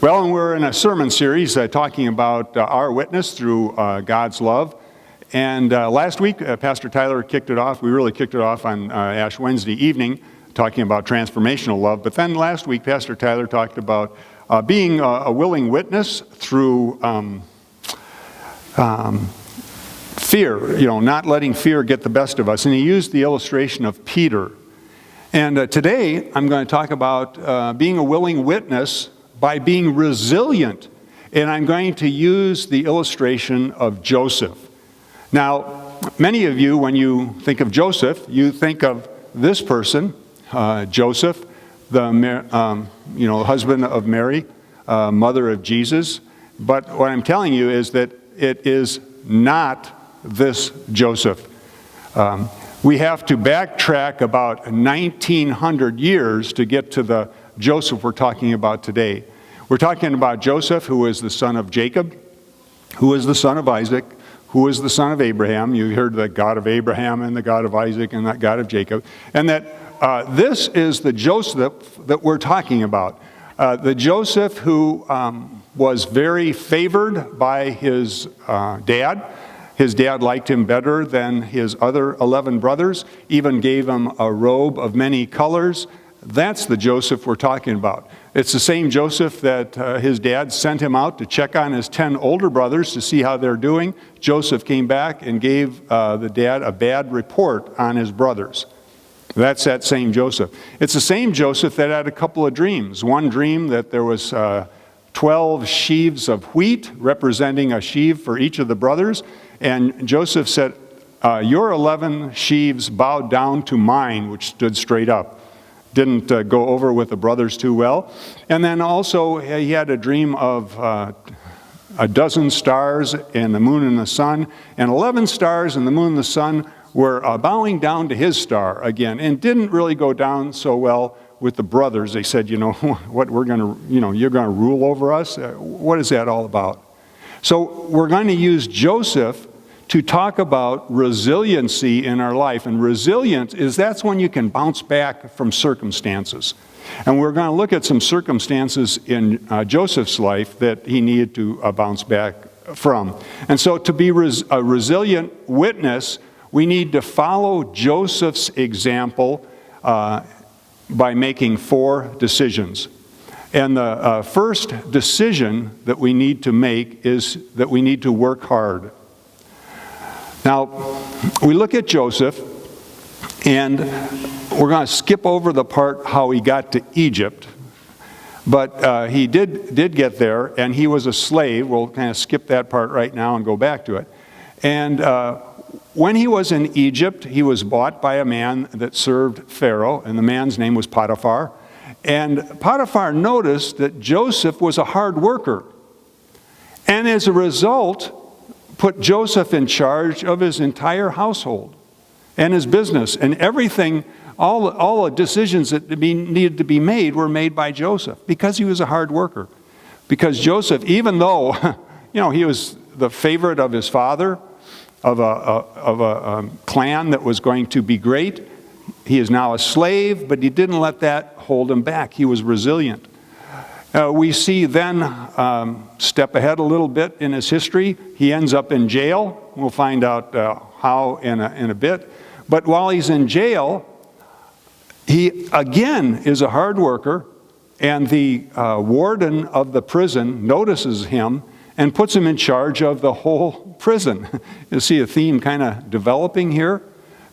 Well, and we're in a sermon series talking about our witness through God's love. And last week, Pastor Tyler kicked it off. We really kicked it off on Ash Wednesday evening, talking about transformational love. But then last week, Pastor Tyler talked about being a willing witness through fear, not letting fear get the best of us. And he used the illustration of Peter. And today, I'm going to talk about being a willing witness by being resilient. And I'm going to use the illustration of Joseph. Now, many of you, when you think of Joseph, you think of this person, Joseph, the husband of Mary, mother of Jesus. But what I'm telling you is that it is not this Joseph. We have to backtrack about 1900 years to get to the Joseph we're talking about today. We're talking about Joseph, who is the son of Jacob, who is the son of Isaac, who is the son of Abraham. You heard the God of Abraham and the God of Isaac and the God of Jacob. And that this is the Joseph that we're talking about. The Joseph who was very favored by his dad. His dad liked him better than his other 11 brothers, even gave him a robe of many colors. That's the Joseph we're talking about. It's the same Joseph that his dad sent him out to check on his 10 older brothers to see how they're doing. Joseph came back and gave the dad a bad report on his brothers. That's that same Joseph. It's the same Joseph that had a couple of dreams. One dream that there was 12 sheaves of wheat representing a sheaf for each of the brothers. And Joseph said, your 11 sheaves bowed down to mine, which stood straight up. Didn't go over with the brothers too well. And then also he had a dream of a dozen stars and the moon and the sun. And 11 stars and the moon and the sun were bowing down to his star again. And didn't really go down so well with the brothers. They said, what you're going to rule over us? What is that all about? So we're going to use Joseph to talk about resiliency in our life. And resilient that's when you can bounce back from circumstances. And we're going to look at some circumstances in Joseph's life that he needed to bounce back from. And so to be a resilient witness, we need to follow Joseph's example by making 4 decisions. And the first decision that we need to make is that we need to work hard. Now, we look at Joseph, and we're going to skip over the part how he got to Egypt. But he did get there, and he was a slave. We'll kind of skip that part right now and go back to it. And when he was in Egypt, he was bought by a man that served Pharaoh, and the man's name was Potiphar. And Potiphar noticed that Joseph was a hard worker. And as a result, put Joseph in charge of his entire household and his business. And everything, all the decisions that needed to be made were made by Joseph because he was a hard worker. Because Joseph, even though, he was the favorite of his father, of a clan that was going to be great, he is now a slave, but he didn't let that hold him back. He was resilient. We see then, step ahead a little bit in his history, he ends up in jail. We'll find out how in a bit. But while he's in jail, he again is a hard worker, and the warden of the prison notices him and puts him in charge of the whole prison. You see a theme kind of developing here.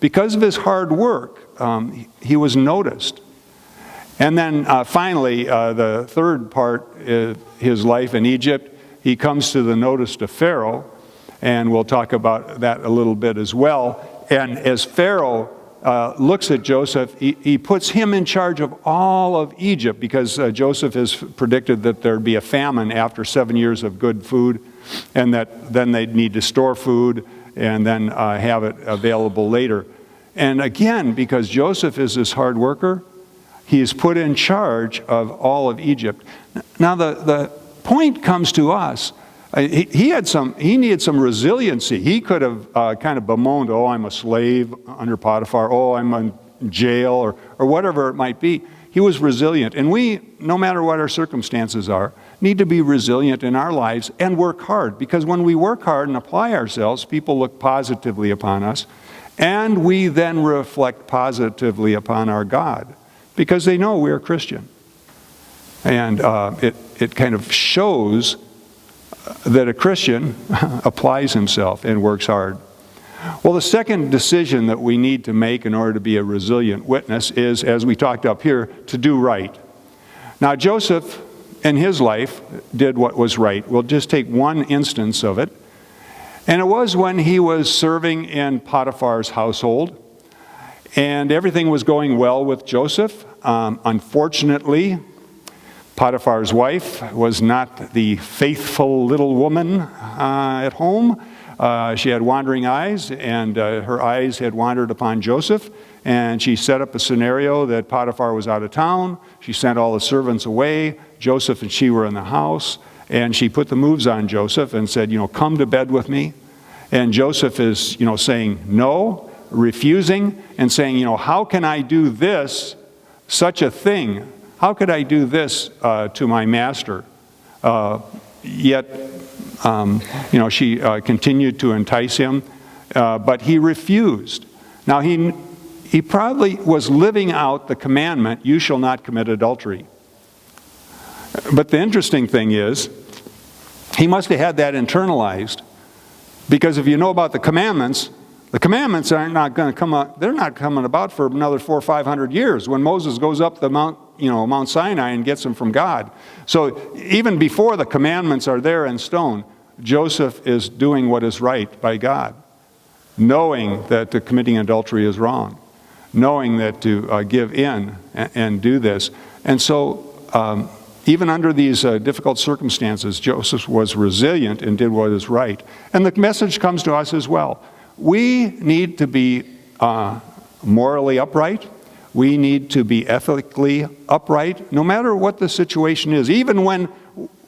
Because of his hard work, he was noticed. And then finally, the third part is his life in Egypt. He comes to the notice of Pharaoh, and we'll talk about that a little bit as well. And as Pharaoh looks at Joseph, he puts him in charge of all of Egypt because Joseph has predicted that there'd be a famine after 7 years of good food, and that then they'd need to store food and then have it available later. And again, because Joseph is this hard worker, he is put in charge of all of Egypt. Now the point comes to us. He needed some resiliency. He could have kind of bemoaned, I'm a slave under Potiphar, I'm in jail, or whatever it might be. he was resilient. And we, no matter what our circumstances are, need to be resilient in our lives and work hard. Because when we work hard and apply ourselves, people look positively upon us, and we then reflect positively upon our God, because they know we're Christian. And it kind of shows that a Christian applies himself and works hard. Well, the second decision that we need to make in order to be a resilient witness is, as we talked up here, to do right. Now, Joseph, in his life, did what was right. We'll just take one instance of it. And it was when he was serving in Potiphar's household, and everything was going well with Joseph. Unfortunately, Potiphar's wife was not the faithful little woman at home. She had wandering eyes, and her eyes had wandered upon Joseph, and she set up a scenario that Potiphar was out of town. She sent all the servants away. Joseph and she were in the house, and she put the moves on Joseph and said, come to bed with me. And Joseph is, saying no, refusing, and saying, how can I do this, such a thing? How could I do this to my master? Yet, she continued to entice him, but he refused. Now, he probably was living out the commandment, you shall not commit adultery. But the interesting thing is, he must have had that internalized, because if you know about the commandments are not going to come up, they're not coming about for another 400 or 500 years when Moses goes up the Mount Sinai and gets them from God. So even before the commandments are there in stone, Joseph is doing what is right by God, knowing that committing adultery is wrong, knowing that to give in and do this. And so even under these difficult circumstances, Joseph was resilient and did what is right. And the message comes to us as well. We need to be morally upright. We need to be ethically upright, no matter what the situation is. Even when,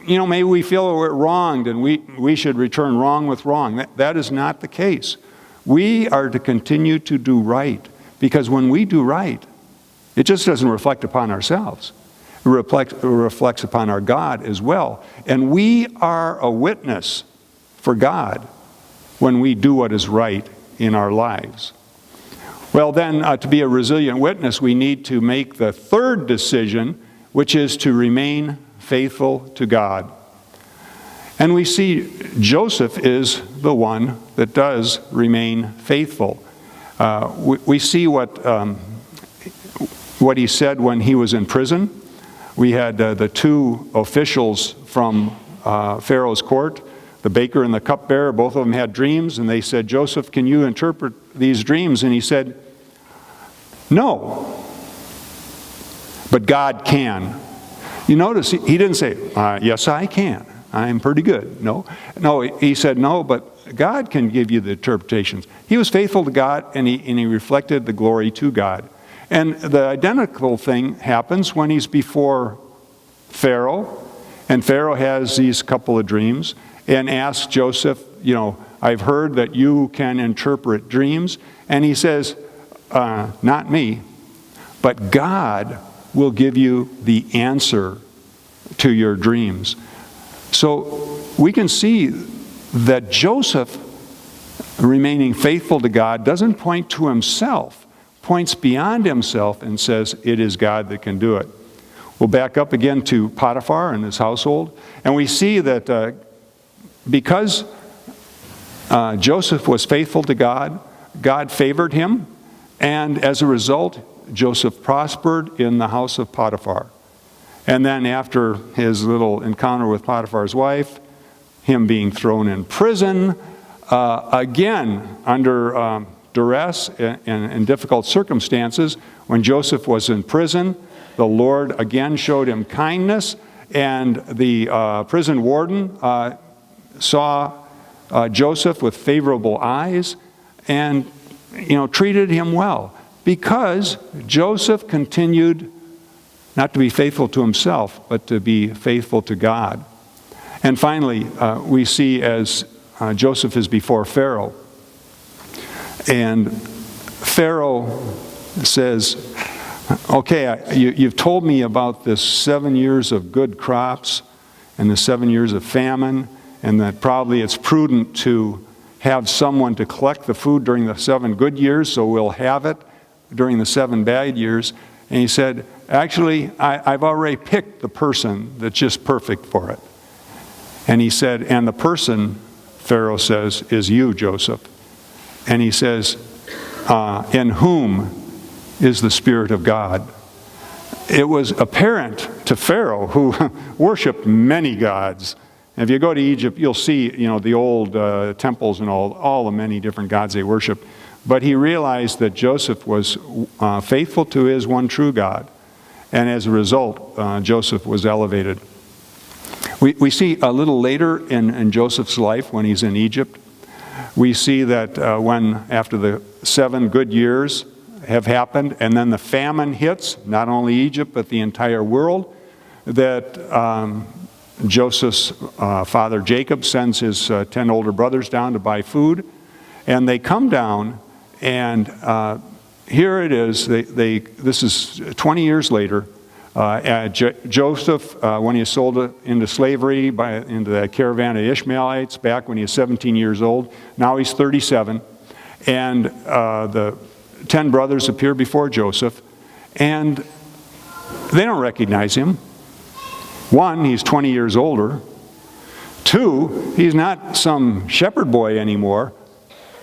maybe we feel we're wronged and we should return wrong with wrong. That is not the case. We are to continue to do right, because when we do right, it just doesn't reflect upon ourselves. It reflects upon our God as well. And we are a witness for God when we do what is right in our lives. Well, then, to be a resilient witness, we need to make the third decision, which is to remain faithful to God. And we see Joseph is the one that does remain faithful. We see what he said when he was in prison. We had the two officials from Pharaoh's court, the baker and the cupbearer. Both of them had dreams, and they said, Joseph, can you interpret these dreams? And he said, no, but God can. You notice he didn't say, yes, I can. I'm pretty good. No, he said, no, but God can give you the interpretations. He was faithful to God, and he reflected the glory to God. And the identical thing happens when he's before Pharaoh, and Pharaoh has these couple of dreams and asks Joseph, I've heard that you can interpret dreams. And he says, not me, but God will give you the answer to your dreams. So we can see that Joseph, remaining faithful to God, doesn't point to himself, points beyond himself and says, it is God that can do it. We'll back up again to Potiphar and his household, and we see that because Joseph was faithful to God, God favored him, and as a result, Joseph prospered in the house of Potiphar. And then after his little encounter with Potiphar's wife, him being thrown in prison, again under duress and difficult circumstances, when Joseph was in prison, the Lord again showed him kindness, and the prison warden saw Joseph with favorable eyes and treated him well, because Joseph continued not to be faithful to himself, but to be faithful to God. And finally, we see as Joseph is before Pharaoh, and Pharaoh says, Okay, you've told me about this 7 years of good crops and the 7 years of famine, and that probably it's prudent to have someone to collect the food during the 7 good years, so we'll have it during the 7 bad years. And he said, actually, I've already picked the person that's just perfect for it. And he said, and the person, Pharaoh says, is you, Joseph. And he says, in whom is the Spirit of God? It was apparent to Pharaoh, who worshiped many gods. And if you go to Egypt, you'll see, the old temples and all the many different gods they worship. But he realized that Joseph was faithful to his one true God. And as a result, Joseph was elevated. We see a little later in Joseph's life, when he's in Egypt, we see that after the 7 good years have happened, and then the famine hits, not only Egypt, but the entire world, that Joseph's father Jacob sends his 10 older brothers down to buy food, and they come down, and here it is. This is 20 years later. Joseph, when he was sold into slavery into the caravan of Ishmaelites, back when he was 17 years old, now he's 37, and the 10 brothers appear before Joseph, and they don't recognize him. 1, he's 20 years older. 2, he's not some shepherd boy anymore.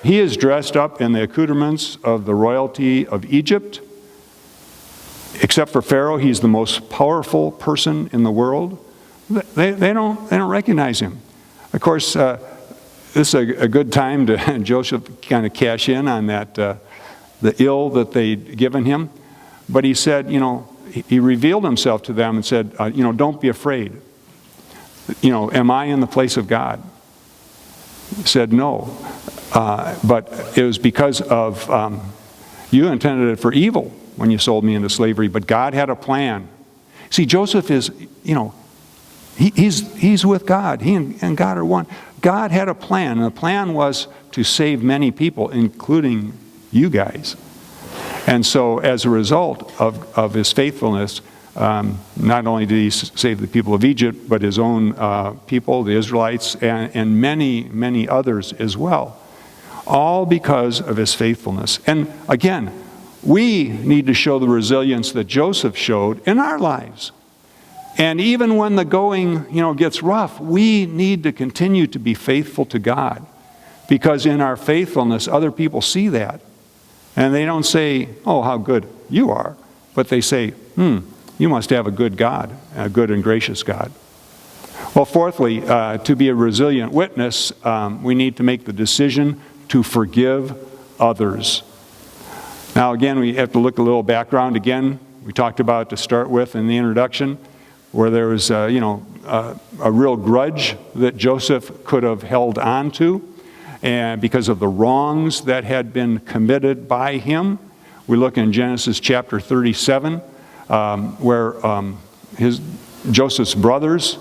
He is dressed up in the accoutrements of the royalty of Egypt. Except for Pharaoh, he's the most powerful person in the world. They don't recognize him. Of course, this is a good time to Joseph kind of cash in on that the ill that they'd given him. But he said, he revealed himself to them and said, don't be afraid. Am I in the place of God? He said, no. But it was because of, you intended it for evil when you sold me into slavery, but God had a plan. See, Joseph is, he's with God. He and God are one. God had a plan, and the plan was to save many people, including you guys. And so as a result of his faithfulness, not only did he save the people of Egypt, but his own people, the Israelites, and many, many others as well. All because of his faithfulness. And again, we need to show the resilience that Joseph showed in our lives. And even when the going, gets rough, we need to continue to be faithful to God. Because in our faithfulness, other people see that. And they don't say, oh, how good you are. But they say, you must have a good God, a good and gracious God. Well, fourthly, to be a resilient witness, we need to make the decision to forgive others. Now, again, we have to look a little background again. We talked about to start with in the introduction, where there was, a real grudge that Joseph could have held on to, and because of the wrongs that had been committed by him. We look in Genesis chapter 37, where Joseph's brothers,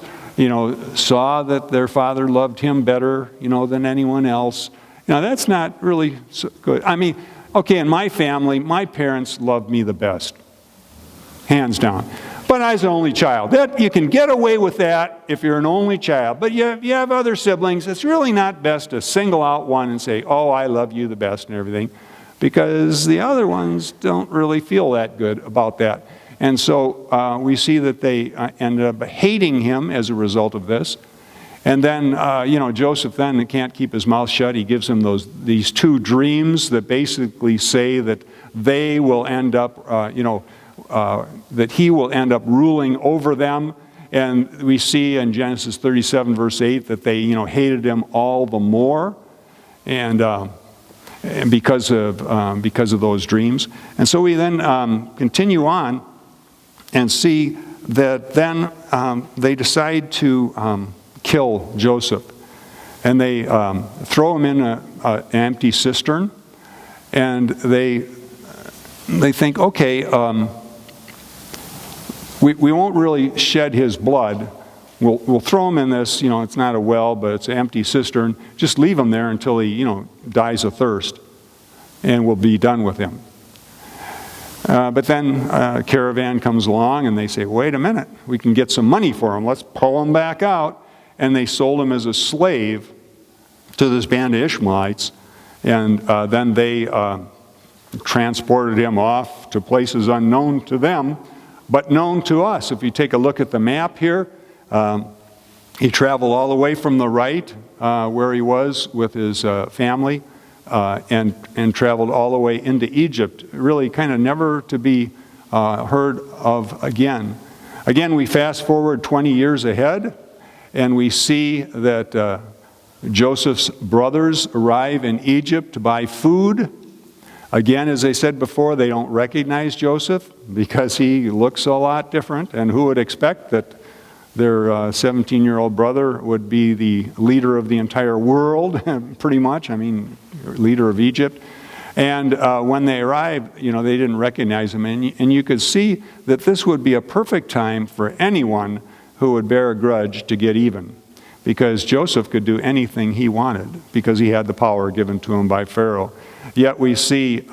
saw that their father loved him better, than anyone else. That's not really so good. I mean, okay, in my family, my parents loved me the best, hands down. But I was an only child. That you can get away with that if you're an only child. But you have other siblings. It's really not best to single out one and say, oh, I love you the best and everything, because the other ones don't really feel that good about that. And so we see that they ended up hating him as a result of this. And then, Joseph then can't keep his mouth shut. He gives him these 2 dreams that basically say that they will end up, that he will end up ruling over them. And we see in Genesis 37, verse 8, that they, hated him all the more, and because of those dreams. And so we then continue on and see that then they decide to kill Joseph. And they throw him in an empty cistern, and they think, okay, we won't really shed his blood. We'll throw him in this, it's not a well, but it's an empty cistern. Just leave him there until he, dies of thirst, and we'll be done with him. But then a caravan comes along and they say, wait a minute, we can get some money for him. Let's pull him back out. And they sold him as a slave to this band of Ishmaelites. And then they transported him off to places unknown to them, but known to us. If you take a look at the map here, he traveled all the way from the right, where he was with his family, and traveled all the way into Egypt, really kind of never to be heard of again. Again, we fast forward 20 years ahead, and we see that Joseph's brothers arrive in Egypt to buy food. Again, as I said before, they don't recognize Joseph because he looks a lot different, and who would expect that their 17-year-old brother would be the leader of the entire world, pretty much, leader of Egypt. And when they arrived, they didn't recognize him. And you could see that this would be a perfect time for anyone who would bear a grudge to get even. Because Joseph could do anything he wanted because he had the power given to him by Pharaoh. Yet we see,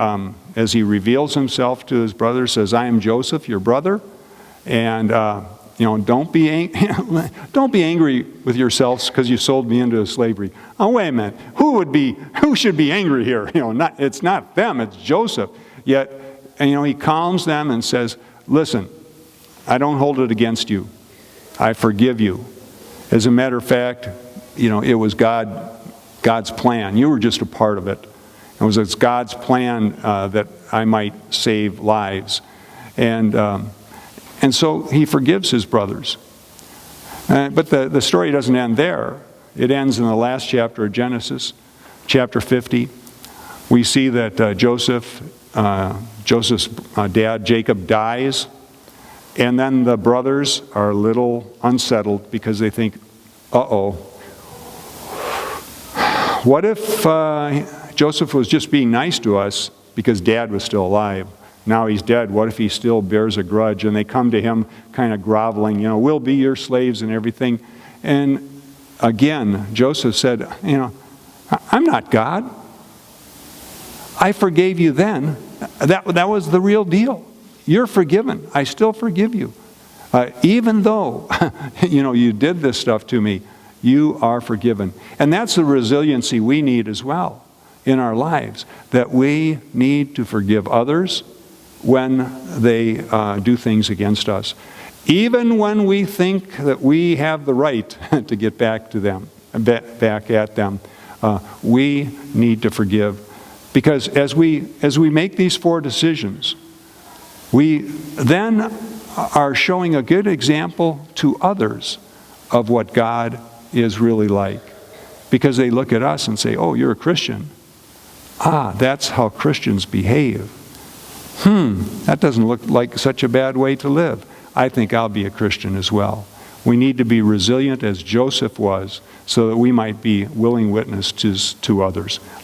as he reveals himself to his brothers, says, I am Joseph, your brother. And, don't be angry with yourselves because you sold me into slavery. Oh, wait a minute. Who should be angry here? It's not them, it's Joseph. Yet, he calms them and says, listen, I don't hold it against you. I forgive you. As a matter of fact, it was God's plan. You were just a part of it. It's God's plan that I might save lives. And so he forgives his brothers. But the story doesn't end there. It ends in the last chapter of Genesis, chapter 50. We see that Joseph's dad, Jacob, dies. And then the brothers are a little unsettled because they think, uh-oh, what if Joseph was just being nice to us because Dad was still alive? Now he's dead. What if he still bears a grudge? And they come to him kind of groveling, we'll be your slaves and everything. And again, Joseph said, I'm not God. I forgave you then. That was the real deal. You're forgiven. I still forgive you. Even though, you did this stuff to me, you are forgiven. And that's the resiliency we need as well in our lives, that we need to forgive others when they do things against us. Even when we think that we have the right to get back to them, back at them, we need to forgive. Because as we make these 4 decisions, we then are showing a good example to others of what God is really like. Because they look at us and say, oh, you're a Christian. That's how Christians behave. That doesn't look like such a bad way to live. I think I'll be a Christian as well. We need to be resilient as Joseph was so that we might be willing witnesses to others.